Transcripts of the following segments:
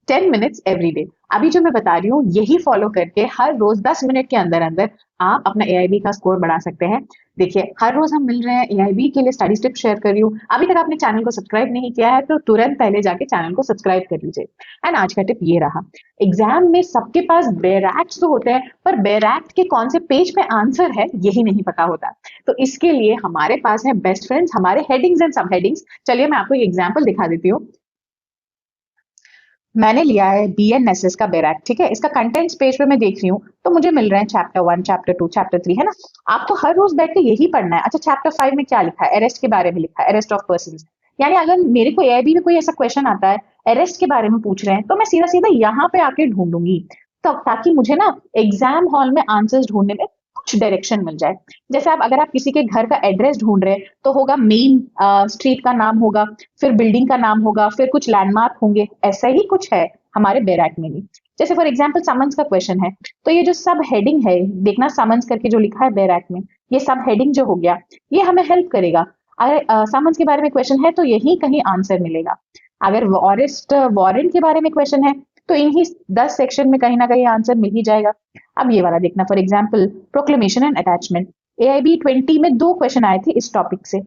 10 minutes every day. अभी जो मैं बता रही हूँ यही फॉलो करके हर रोज 10 मिनट के अंदर अंदर आप अपना एआईबी का स्कोर बढ़ा सकते हैं। देखिए हर रोज हम मिल रहे हैं, एआईबी के लिए स्टडी टिप्स शेयर कर रही हूँ। अभी तक आपने चैनल को सब्सक्राइब नहीं किया है तो तुरंत पहले जाके चैनल को सब्सक्राइब कर लीजिए। एंड आज का टिप ये रहा, एग्जाम में सबके पास बेरैक्ट्स तो होते हैं पर बेरैक्ट के कौन से पेज पे आंसर है यही नहीं पता होता। तो इसके लिए हमारे पास है बेस्ट फ्रेंड्स, हमारे हेडिंग्स एंड सब हेडिंग्स। चलिए मैं आपको एक एग्जाम्पल दिखा देती हूँ। मैंने लिया है बीएनएसएस का बैराक, ठीक है। इसका कंटेंट्स पेज पे मैं देख रही हूँ तो मुझे मिल रहे हैं चैप्टर 1, चैप्टर 2, चैप्टर 3, है ना। आपको हर रोज बैठ के यही पढ़ना है। अच्छा चैप्टर 5 में क्या लिखा है, अरेस्ट के बारे में लिखा है, अरेस्ट ऑफ पर्सन। यानी अगर मेरे को एआईबी में कोई ऐसा क्वेश्चन आता है, अरेस्ट के बारे में पूछ रहे हैं, तो मैं सीधा सीधा यहाँ पे आके ढूंढूंगी, तो ताकि मुझे ना एग्जाम हॉल में आंसर्स ढूंढने में कुछ डायरेक्शन मिल जाए। जैसे आप अगर आप किसी के घर का एड्रेस ढूंढ रहे हैं तो होगा मेन स्ट्रीट का नाम होगा, फिर बिल्डिंग का नाम होगा, फिर कुछ लैंडमार्क होंगे। ऐसा ही कुछ है हमारे बैराक में भी। जैसे फॉर एग्जाम्पल समन्स का क्वेश्चन है तो ये जो सब हेडिंग है, देखना समन्स करके जो लिखा है बैराक में, ये सब हेडिंग जो हो गया ये हमें हेल्प करेगा। अगर समन्स के बारे में क्वेश्चन है तो यही कहीं आंसर मिलेगा। अगर अरेस्ट वारंट के बारे में क्वेश्चन है तो इन्हीं 10 सेक्शन में कहीं ना कहीं आंसर मिल ही जाएगा। अब ये वाला देखना, for example proclamation and attachment, AIB 20 में 2 क्वेश्चन आए थे इस टॉपिक से।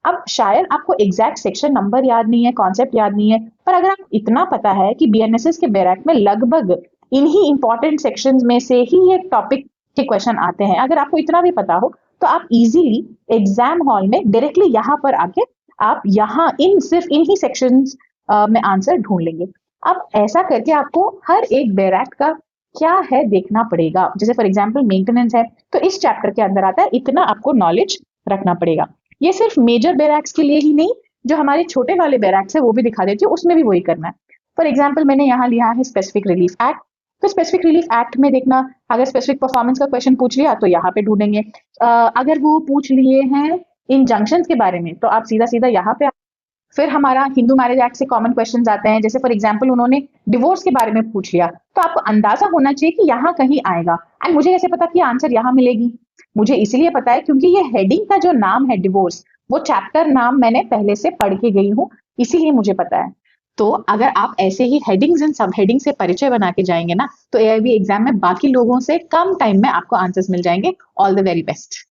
अब शायद आपको एग्जैक्ट सेक्शन नंबर याद नहीं है, कॉन्सेप्ट याद नहीं है, पर अगर आप इतना पता है कि बीएनएसएस के बैराक में लगभग इन्हीं इंपॉर्टेंट सेक्शंस में से ही ये टॉपिक के क्वेश्चन आते हैं, अगर आपको इतना भी पता हो तो आप इजीली एग्जाम हॉल में डायरेक्टली यहाँ पर आके आप यहाँ सिर्फ इन ही सेक्शंस में आंसर ढूंढ लेंगे। अब ऐसा करके आपको हर एक बैराक का क्या है देखना पड़ेगा। जैसे फॉर एग्जाम्पल मेंटेनेंस है तो इस चैप्टर के अंदर आता है, इतना आपको नॉलेज रखना पड़ेगा। ये सिर्फ मेजर बैराक्स के लिए ही नहीं, जो हमारे छोटे वाले बैराक्स है वो भी दिखा देती हूँ, उसमें भी वही करना है। फॉर एग्जाम्पल मैंने यहाँ लिया है स्पेसिफिक रिलीफ एक्ट। तो स्पेसिफिक रिलीफ एक्ट में देखना, अगर स्पेसिफिक परफॉर्मेंस का क्वेश्चन पूछ लिया तो यहाँ पे ढूंढेंगे। अगर वो पूछ लिए हैं इंजंक्शन के बारे में तो आप सीधा सीधा यहाँ पे। फिर हमारा हिंदू मैरिज एक्ट से कॉमन क्वेश्चंस आते हैं। जैसे फॉर एग्जांपल उन्होंने डिवोर्स के बारे में पूछ लिया तो आपको अंदाजा होना चाहिए कि यहाँ कहीं आएगा। एंड मुझे कैसे पता कि आंसर यहाँ मिलेगी, मुझे इसलिए पता है क्योंकि ये हेडिंग का जो नाम है डिवोर्स, वो चैप्टर नाम मैंने पहले से पढ़ के गई हूँ, इसीलिए मुझे पता है। तो अगर आप ऐसे ही हेडिंग्स एंड सब हेडिंग से परिचय बना के जाएंगे ना तो एआईबी एग्जाम में बाकी लोगों से कम टाइम में आपको आंसर्स मिल जाएंगे। All the very best.